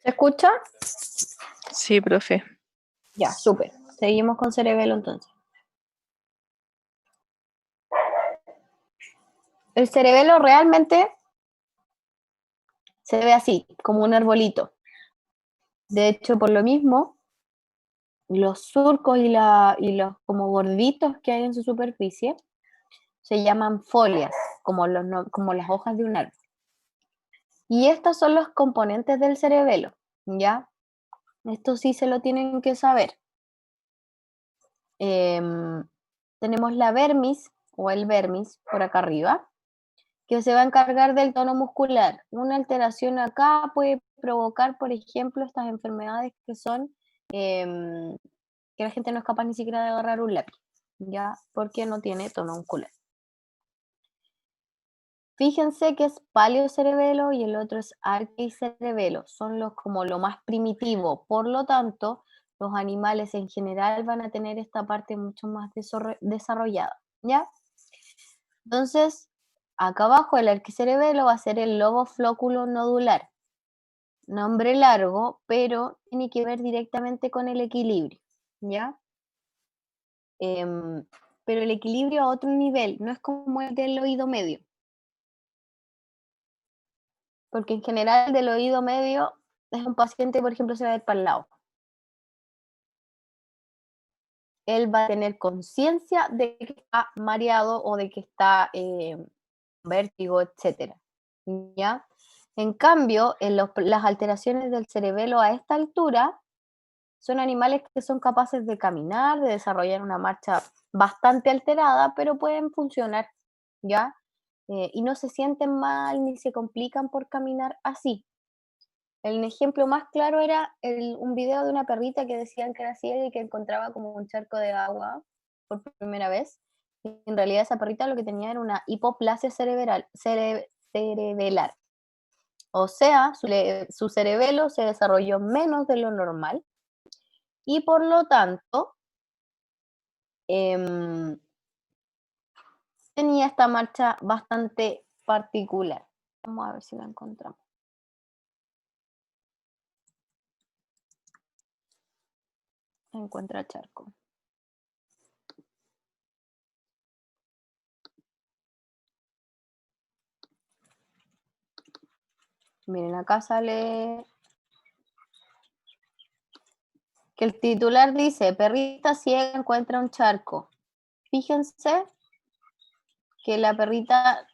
¿Se escucha? Sí, profe. Ya, súper. Seguimos con cerebelo entonces. El cerebelo realmente se ve así, como un arbolito. De hecho, por lo mismo, los surcos y los como gorditos que hay en su superficie se llaman folias, como, como las hojas de un árbol. Y estos son los componentes del cerebelo, ¿ya? Esto sí se lo tienen que saber. Em, Tenemos la vermis o el vermis por acá arriba, que se va a encargar del tono muscular. Una alteración acá puede provocar, por ejemplo, estas enfermedades que son que la gente no es capaz ni siquiera de agarrar un lápiz, ¿ya? Porque no tiene tono muscular. Fíjense que es paleocerebelo y el otro es arqueicerebelo. Son los como lo más primitivo. Por lo tanto, los animales en general van a tener esta parte mucho más desarrollada, ¿ya? Entonces, acá abajo el arquicerebelo va a ser el lobo flóculo nodular. Nombre largo, pero tiene que ver directamente con el equilibrio, ¿ya? Em, pero el equilibrio a otro nivel, no es como el del oído medio, porque en general el del oído medio es un paciente, por ejemplo, se va a ir para el lado. Él va a tener conciencia de que está mareado o de que está vértigo, etcétera, ¿ya? En cambio, las alteraciones del cerebelo a esta altura son animales que son capaces de caminar, de desarrollar una marcha bastante alterada, pero pueden funcionar, ¿ya? Y no se sienten mal ni se complican por caminar así. El ejemplo más claro era un video de una perrita que decían que era ciega y que encontraba como un charco de agua por primera vez. Y en realidad esa perrita lo que tenía era una hipoplasia cerebelar. O sea, su cerebelo se desarrolló menos de lo normal y por lo tanto em, tenía esta marcha bastante particular. Vamos a ver si la encontramos. Encuentra charco. Miren, acá sale que el titular dice, perrita ciega encuentra un charco. Fíjense que la perrita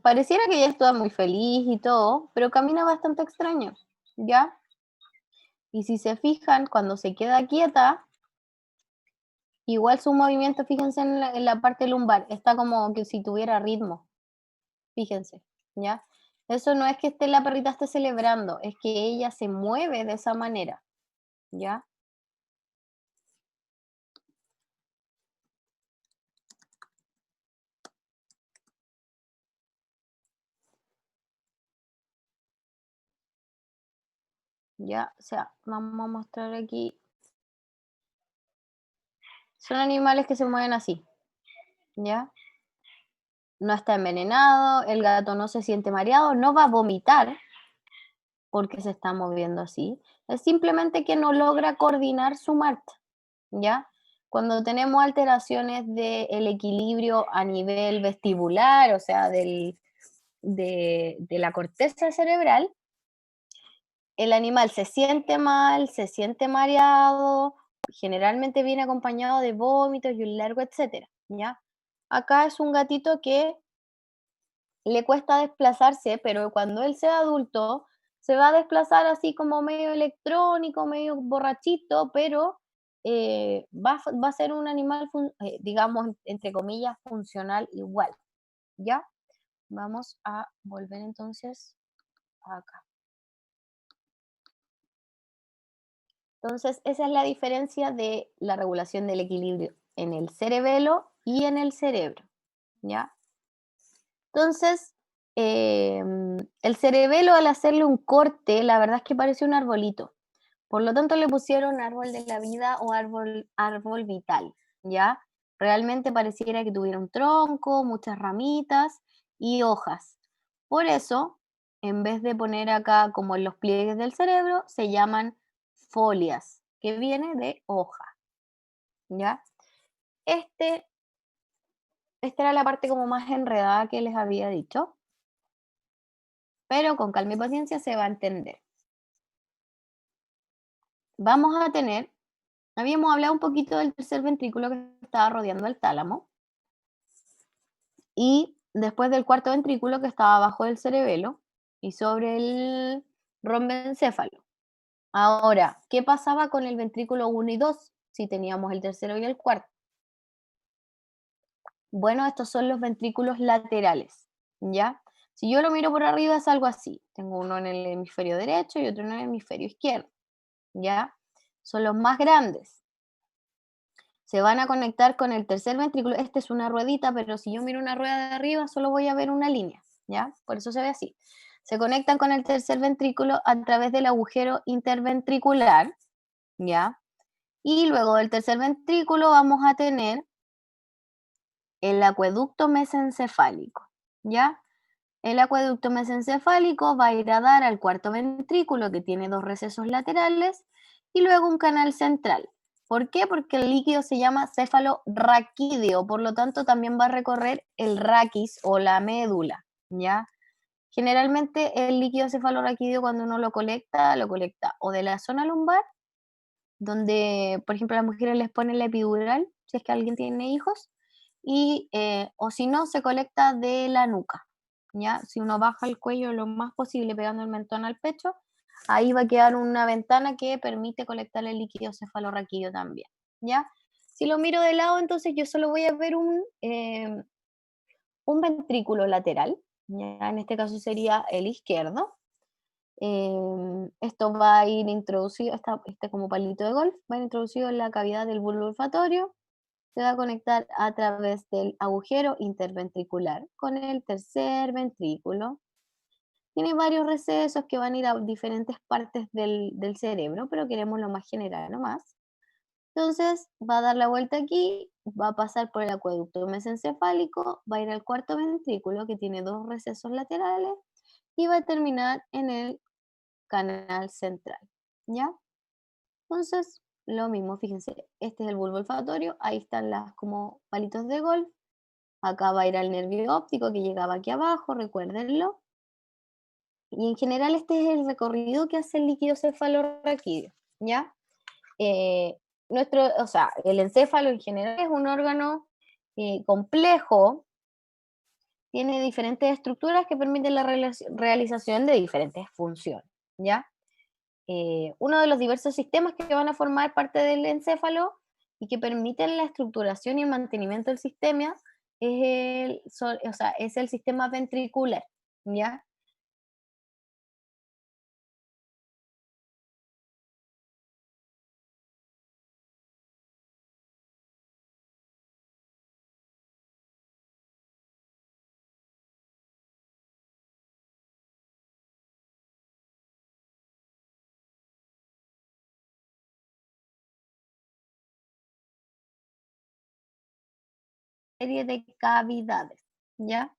pareciera que ella está muy feliz y todo, pero camina bastante extraño, ¿ya? Y si se fijan, cuando se queda quieta, igual su movimiento, fíjense en la parte lumbar, está como que si tuviera ritmo, fíjense, ¿ya? Eso no es que la perrita esté celebrando, es que ella se mueve de esa manera, ¿ya? ¿Ya? O sea, vamos a mostrar aquí. Son animales que se mueven así, ¿ya? No está envenenado, el gato no se siente mareado, no va a vomitar porque se está moviendo así. Es simplemente que no logra coordinar su marcha, ¿ya? Cuando tenemos alteraciones del equilibrio a nivel vestibular, o sea, de la corteza cerebral, el animal se siente mal, se siente mareado, generalmente viene acompañado de vómitos y un largo etcétera, ¿ya? Acá es un gatito que le cuesta desplazarse, pero cuando él sea adulto, se va a desplazar así como medio electrónico, medio borrachito, pero va a ser un animal, digamos, entre comillas, funcional igual, ¿ya? Vamos a volver entonces acá. Entonces, esa es la diferencia de la regulación del equilibrio en el cerebelo y en el cerebro, ¿ya? Entonces, el cerebelo al hacerle un corte, la verdad es que parece un arbolito. Por lo tanto, le pusieron árbol de la vida o árbol vital, ¿ya? Realmente pareciera que tuviera un tronco, muchas ramitas y hojas. Por eso, en vez de poner acá como en los pliegues del cerebro, se llaman folias, que viene de hoja, ¿ya? Este, esta era la parte como más enredada que les había dicho, pero con calma y paciencia se va a entender. Vamos a tener, habíamos hablado un poquito del tercer ventrículo que estaba rodeando el tálamo, y después del cuarto ventrículo que estaba abajo del cerebelo y sobre el rombencéfalo. Ahora, ¿qué pasaba con el ventrículo 1 y 2 si teníamos el tercero y el cuarto? Bueno, estos son los ventrículos laterales, ¿ya? Si yo lo miro por arriba es algo así. Tengo uno en el hemisferio derecho y otro en el hemisferio izquierdo, ¿ya? Son los más grandes. Se van a conectar con el tercer ventrículo. Este es una ruedita, pero si yo miro una rueda de arriba, solo voy a ver una línea, ¿ya? Por eso se ve así. Se conectan con el tercer ventrículo a través del agujero interventricular, ¿ya? Y luego del tercer ventrículo vamos a tener el acueducto mesencefálico, ¿ya? El acueducto mesencefálico va a ir a dar al cuarto ventrículo, que tiene dos recesos laterales, y luego un canal central. ¿Por qué? Porque el líquido se llama cefalorraquídeo, por lo tanto también va a recorrer el raquis o la médula, ¿ya? Generalmente el líquido cefalorraquídeo cuando uno lo colecta o de la zona lumbar, donde, por ejemplo, a las mujeres les ponen la epidural, si es que alguien tiene hijos, y, o si no, se colecta de la nuca, ¿ya? Si uno baja el cuello lo más posible pegando el mentón al pecho, ahí va a quedar una ventana que permite colectar el líquido cefalorraquídeo también, ¿ya? Si lo miro de lado, entonces yo solo voy a ver un ventrículo lateral, ¿ya? En este caso sería el izquierdo. Esto va a ir introducido, este como palito de golf, va a ir introducido en la cavidad del bulbo olfatorio, se va a conectar a través del agujero interventricular con el tercer ventrículo. Tiene varios recesos que van a ir a diferentes partes del cerebro, pero queremos lo más general nomás. Entonces va a dar la vuelta aquí, va a pasar por el acueducto mesencefálico, va a ir al cuarto ventrículo que tiene dos recesos laterales y va a terminar en el canal central, ¿ya? Entonces, lo mismo, fíjense, este es el bulbo olfatorio, ahí están las como palitos de golf, acá va a ir al nervio óptico que llegaba aquí abajo, recuérdenlo, y en general este es el recorrido que hace el líquido cefalorraquídeo, ¿ya? O sea, el encéfalo en general es un órgano complejo, tiene diferentes estructuras que permiten la realización de diferentes funciones, ¿ya? Uno de los diversos sistemas que van a formar parte del encéfalo y que permiten la estructuración y el mantenimiento del sistema es el sistema ventricular, ¿ya? Serie de cavidades, ¿ya?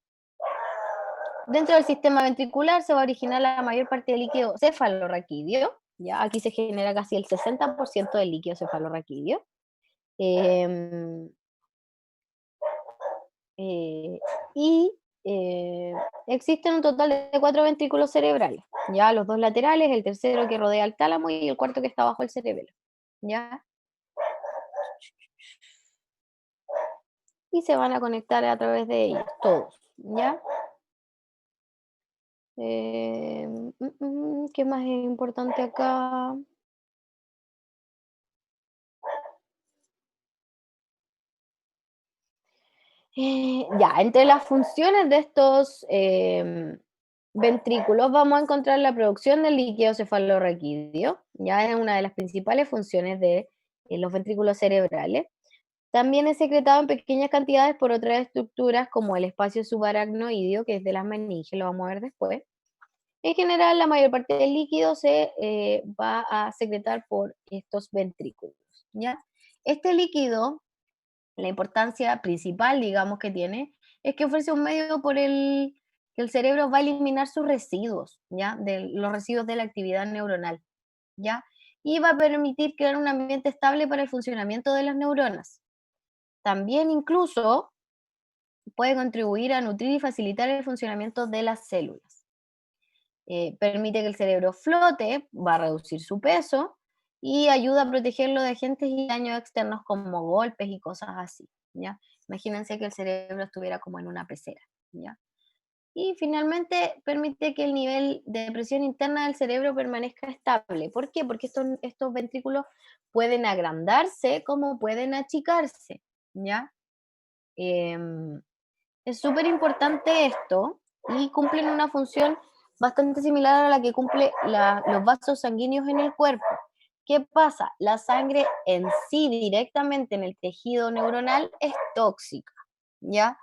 Dentro del sistema ventricular se va a originar la mayor parte del líquido cefalorraquídeo, ¿ya? Aquí se genera casi el 60% del líquido cefalorraquídeo. Em, Eh, y existen un total de cuatro ventrículos cerebrales, ya los dos laterales, el tercero que rodea el tálamo y el cuarto que está bajo el cerebelo, ¿ya? Y se van a conectar a través de ellos, todos, ¿ya? ¿Qué más es importante acá? Ya, entre las funciones de estos ventrículos vamos a encontrar la producción del líquido cefalorraquídeo, ya es una de las principales funciones de los ventrículos cerebrales. También es secretado en pequeñas cantidades por otras estructuras como el espacio subaracnoideo, que es de las meninges, lo vamos a ver después. En general, la mayor parte del líquido se va a secretar por estos ventrículos, ¿ya? Este líquido, la importancia principal, digamos, que tiene, es que ofrece un medio por el que el cerebro va a eliminar sus residuos, ¿ya? De los residuos de la actividad neuronal, ¿ya? Y va a permitir crear un ambiente estable para el funcionamiento de las neuronas. También incluso puede contribuir a nutrir y facilitar el funcionamiento de las células. Permite que el cerebro flote, va a reducir su peso y ayuda a protegerlo de agentes y daños externos como golpes y cosas así, ¿ya? Imagínense que el cerebro estuviera como en una pecera, ¿ya? Y finalmente permite que el nivel de presión interna del cerebro permanezca estable. ¿Por qué? Porque estos ventrículos pueden agrandarse como pueden achicarse, ¿ya? Em, es súper importante esto y cumplen una función bastante similar a la que cumple los vasos sanguíneos en el cuerpo. ¿Qué pasa? La sangre en sí directamente en el tejido neuronal es tóxica, ¿ya?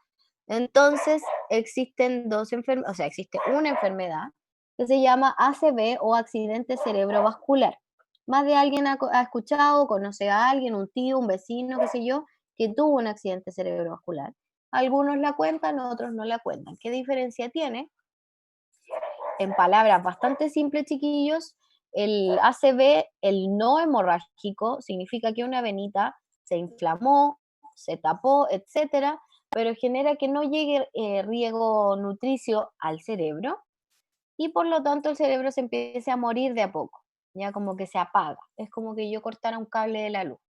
Entonces existen o sea, existe una enfermedad que se llama ACV o accidente cerebrovascular. Más de alguien ha escuchado, conoce a alguien, un tío, un vecino, qué sé yo, que tuvo un accidente cerebrovascular. Algunos la cuentan, otros no la cuentan. ¿Qué diferencia tiene? En palabras bastante simples, chiquillos, el ACV, el no hemorrágico, significa que una venita se inflamó, se tapó, etcétera, pero genera que no llegue riego nutricio al cerebro y por lo tanto el cerebro se empiece a morir de a poco, ya como que se apaga. Es como que yo cortara un cable de la luz.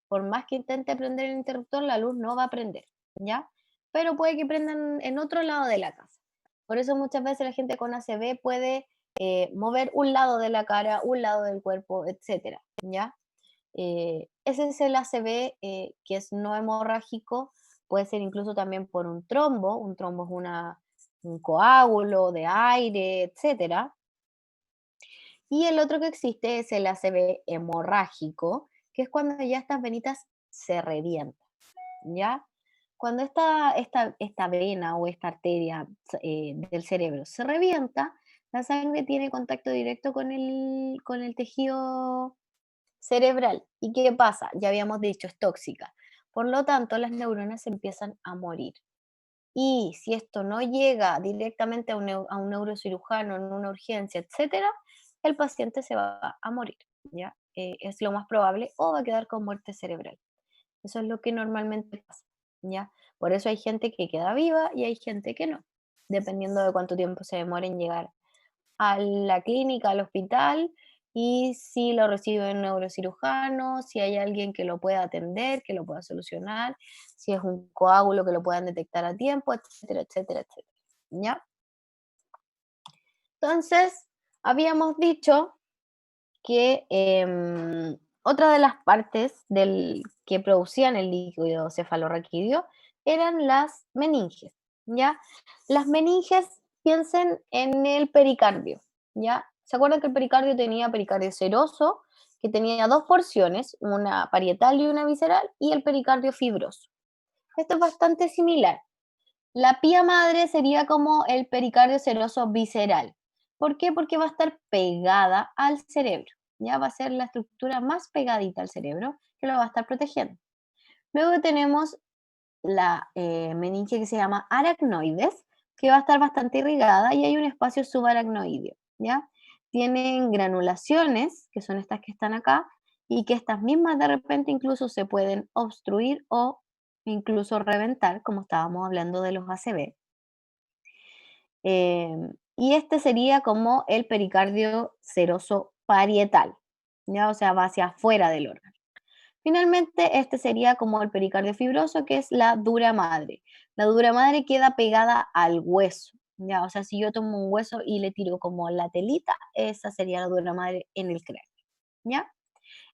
Por más que intente prender el interruptor, la luz no va a prender, ¿ya? Pero puede que prendan en otro lado de la casa. Por eso muchas veces la gente con ACV puede mover un lado de la cara, un lado del cuerpo, etcétera, ¿ya? Ese es el ACV que es no hemorrágico, puede ser incluso también por un trombo es un coágulo de aire, etcétera. Y el otro que existe es el ACV hemorrágico, que es cuando ya estas venitas se revientan, ¿ya? Cuando esta vena o esta arteria del cerebro se revienta, la sangre tiene contacto directo con el tejido cerebral. ¿Y qué pasa? Ya habíamos dicho, es tóxica. Por lo tanto, las neuronas empiezan a morir. Y si esto no llega directamente a un neurocirujano en una urgencia, etcétera, el paciente se va a morir, ¿ya? Es lo más probable o va a quedar con muerte cerebral. Eso es lo que normalmente pasa, ¿ya? Por eso hay gente que queda viva y hay gente que no, dependiendo de cuánto tiempo se demore en llegar a la clínica, al hospital, y si lo recibe un neurocirujano, si hay alguien que lo pueda atender, que lo pueda solucionar, si es un coágulo que lo puedan detectar a tiempo, etcétera, etcétera, etcétera. ¿Ya? Entonces, habíamos dicho que otra de las partes que producían el líquido cefalorraquídeo eran las meninges, ¿ya? Las meninges, piensen en el pericardio, ¿ya? ¿Se acuerdan que el pericardio tenía pericardio seroso, que tenía dos porciones, una parietal y una visceral, y el pericardio fibroso? Esto es bastante similar. La pía madre sería como el pericardio seroso visceral. ¿Por qué? Porque va a estar pegada al cerebro. Ya va a ser la estructura más pegadita al cerebro que lo va a estar protegiendo. Luego tenemos la meninge que se llama aracnoides, que va a estar bastante irrigada y hay un espacio subaracnoideo, ¿ya? Tienen granulaciones, que son estas que están acá, y que estas mismas de repente incluso se pueden obstruir o incluso reventar, como estábamos hablando de los ACV. Y este sería como el pericardio seroso parietal, ¿ya? O sea, va hacia afuera del órgano. Finalmente, este sería como el pericardio fibroso, que es la dura madre. La dura madre queda pegada al hueso, ¿ya? O sea, si yo tomo un hueso y le tiro como la telita, esa sería la dura madre en el cráneo, ¿ya?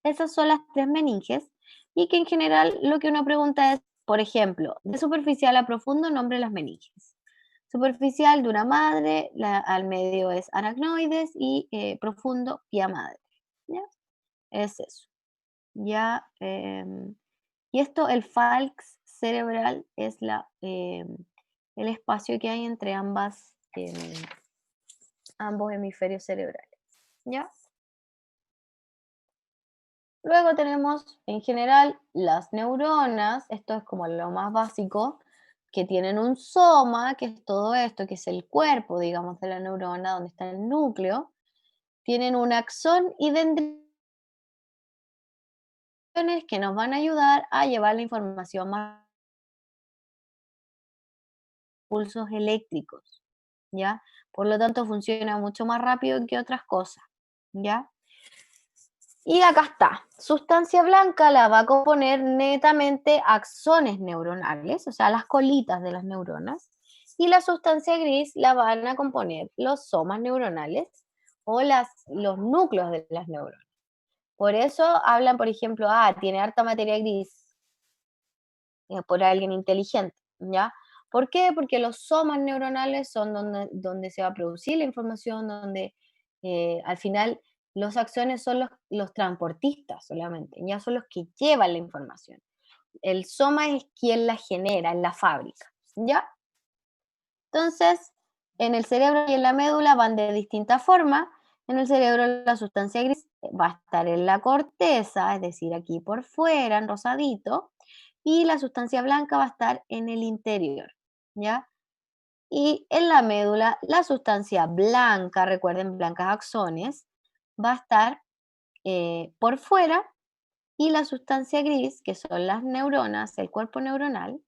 Esas son las tres meninges y que en general lo que uno pregunta es, por ejemplo, de superficial a profundo, nombre las meninges. Superficial, dura madre, al medio es aracnoides y profundo, pía madre, ¿ya? Es eso. Ya, y esto, el falx cerebral, es el espacio que hay entre ambos hemisferios cerebrales. ¿Ya? Luego tenemos, en general, las neuronas, esto es como lo más básico, que tienen un soma, que es todo esto, que es el cuerpo, digamos, de la neurona, donde está el núcleo, tienen un axón y dendritas que nos van a ayudar a llevar la información más pulsos eléctricos, ¿ya? Por lo tanto, funciona mucho más rápido que otras cosas, ¿ya? Y acá está, sustancia blanca la va a componer netamente axones neuronales, o sea, las colitas de las neuronas, y la sustancia gris la van a componer los somas neuronales o los núcleos de las neuronas. Por eso hablan, por ejemplo, tiene harta materia gris, por alguien inteligente, ¿ya? ¿Por qué? Porque los somas neuronales son donde se va a producir la información, donde al final los axones son los transportistas solamente, ya son los que llevan la información. El soma es quien la genera en la fábrica, ¿ya? Entonces, en el cerebro y en la médula van de distinta forma. En el cerebro la sustancia gris va a estar en la corteza, es decir, aquí por fuera, en rosadito, y la sustancia blanca va a estar en el interior, ¿ya? Y en la médula la sustancia blanca, recuerden, blancas axones, va a estar por fuera y la sustancia gris, que son las neuronas, el cuerpo neuronal,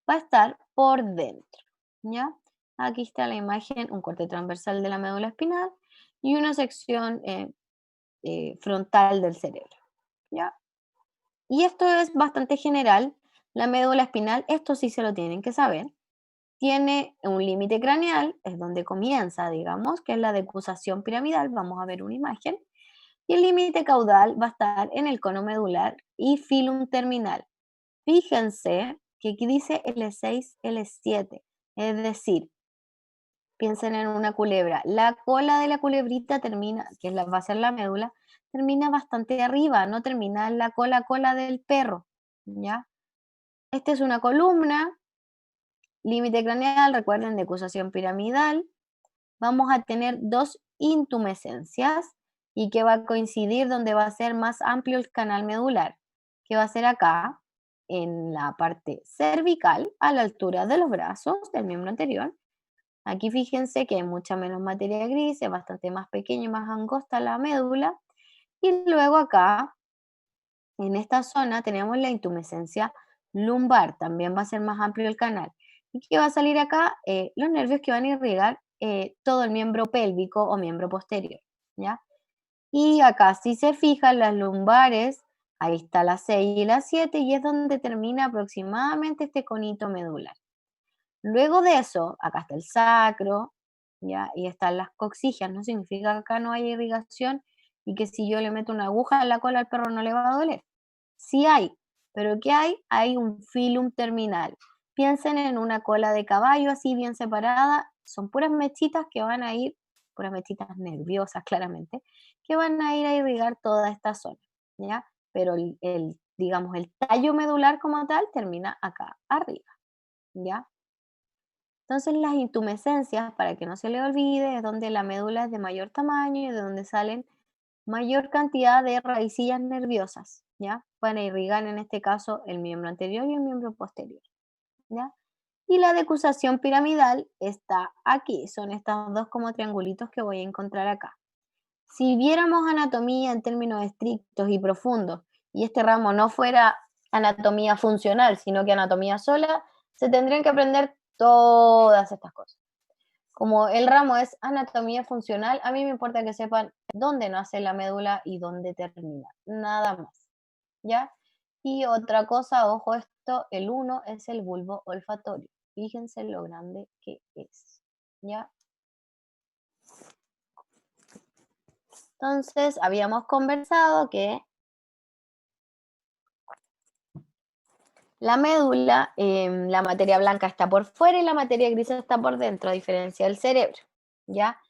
va a estar por dentro, ¿ya? Aquí está la imagen, un corte transversal de la médula espinal y una sección frontal del cerebro, ¿ya? Y esto es bastante general. La médula espinal, esto sí se lo tienen que saber, tiene un límite craneal, es donde comienza, digamos, que es la decusación piramidal, vamos a ver una imagen, y el límite caudal va a estar en el cono medular y filum terminal. Fíjense que aquí dice L6, L7, es decir, piensen en una culebra. La cola de la culebrita termina, va a ser la médula, termina bastante arriba, no termina en la cola del perro, ¿ya? Esta es una columna, límite craneal, recuerden, decusación piramidal. Vamos a tener dos intumescencias y que va a coincidir donde va a ser más amplio el canal medular, que va a ser acá, en la parte cervical, a la altura de los brazos del miembro anterior. Aquí fíjense que hay mucha menos materia gris, es bastante más pequeña y más angosta la médula. Y luego acá, en esta zona, tenemos la intumescencia lumbar, también va a ser más amplio el canal. ¿Y qué va a salir acá? Los nervios que van a irrigar todo el miembro pélvico o miembro posterior, ¿ya? Y acá, si se fijan, las lumbares, ahí está la 6 y la 7, y es donde termina aproximadamente este conito medular. Luego de eso, acá está el sacro, ¿ya? Y están las coxillas, no significa que acá no haya irrigación y que si yo le meto una aguja en la cola al perro no le va a doler. Sí hay, pero ¿qué hay? Hay un filum terminal. Piensen en una cola de caballo así bien separada, son puras mechitas que van a ir, puras mechitas nerviosas claramente, que van a ir a irrigar toda esta zona, ¿ya? Pero digamos, el tallo medular como tal termina acá arriba, ¿ya? Entonces las intumescencias, para que no se le olvide, es donde la médula es de mayor tamaño y de donde salen mayor cantidad de raicillas nerviosas, ¿ya? Para irrigar en este caso el miembro anterior y el miembro posterior, ¿ya? Y la decusación piramidal está aquí, son estos dos como triangulitos que voy a encontrar acá. Si viéramos anatomía en términos estrictos y profundos, y este ramo no fuera anatomía funcional, sino que anatomía sola, se tendrían que aprender todas estas cosas. Como el ramo es anatomía funcional, a mí me importa que sepan dónde nace la médula y dónde termina, nada más, ¿ya? Y otra cosa, ojo esto, el 1 es el bulbo olfatorio. Fíjense lo grande que es, ¿ya? Entonces, habíamos conversado que la médula, la materia blanca está por fuera y la materia gris está por dentro, a diferencia del cerebro, ¿ya?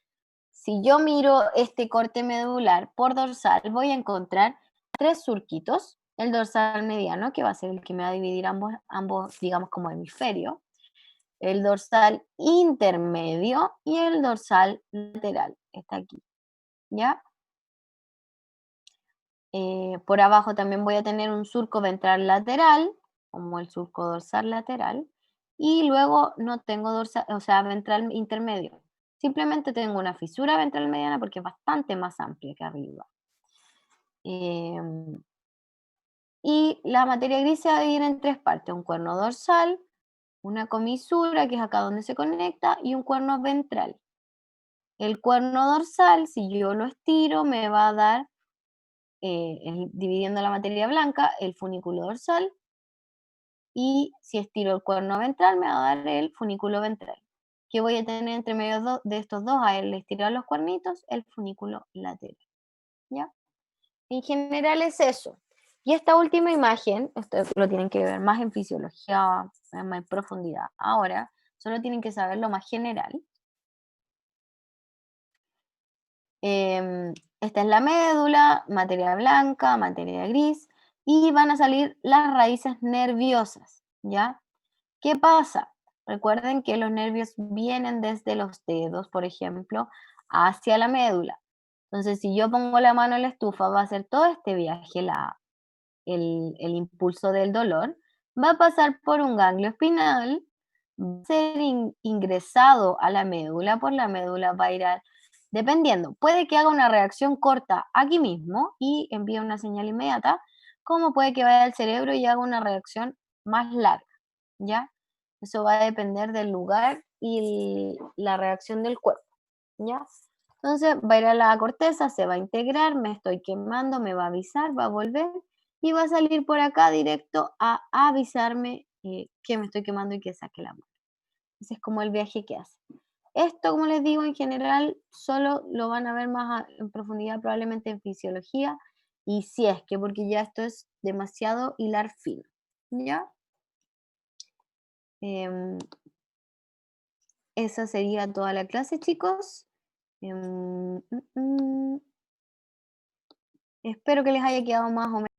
Si yo miro este corte medular por dorsal, voy a encontrar tres surquitos. El dorsal mediano, que va a ser el que me va a dividir ambos digamos, como hemisferio. El dorsal intermedio y el dorsal lateral. Está aquí, ¿ya? Por abajo también voy a tener un surco ventral lateral, como el surco dorsal lateral. y luego no tengo dorsal, o sea, ventral intermedio. Simplemente tengo una fisura ventral mediana porque es bastante más amplia que arriba. Em, y la materia gris se va a dividir en tres partes: un cuerno dorsal, una comisura, que es acá donde se conecta, y un cuerno ventral. El cuerno dorsal, si yo lo estiro, me va a dar, dividiendo la materia blanca, el funículo dorsal, y si estiro el cuerno ventral, me va a dar el funículo ventral. ¿Qué voy a tener entre medio de estos dos? Al estirar los cuernitos, el funículo lateral. ¿Ya? En general es eso. Y esta última imagen, esto lo tienen que ver más en fisiología, más en profundidad. Ahora, solo tienen que saber lo más general. Esta es la médula, materia blanca, materia gris, y van a salir las raíces nerviosas, ¿ya? ¿Qué pasa? Recuerden que los nervios vienen desde los dedos, por ejemplo, hacia la médula. Entonces, si yo pongo la mano en la estufa, va a hacer todo este viaje, el impulso del dolor, va a pasar por un ganglio espinal, va a ser ingresado a la médula, por la médula va a ir dependiendo, puede que haga una reacción corta aquí mismo y envíe una señal inmediata, como puede que vaya al cerebro y haga una reacción más larga, ¿ya? Eso va a depender del lugar y la reacción del cuerpo, ¿ya? Entonces va a ir a la corteza, se va a integrar, me estoy quemando, me va a avisar, va a volver y va a salir por acá directo a avisarme que me estoy quemando y que saque la mano. Ese es como el viaje que hace. Esto, como les digo, en general solo lo van a ver más en profundidad probablemente en fisiología, y si es que, porque ya esto es demasiado hilar fino, ¿ya? Em, Esa sería toda la clase, chicos. Em, mm, mm. Espero que les haya quedado más o menos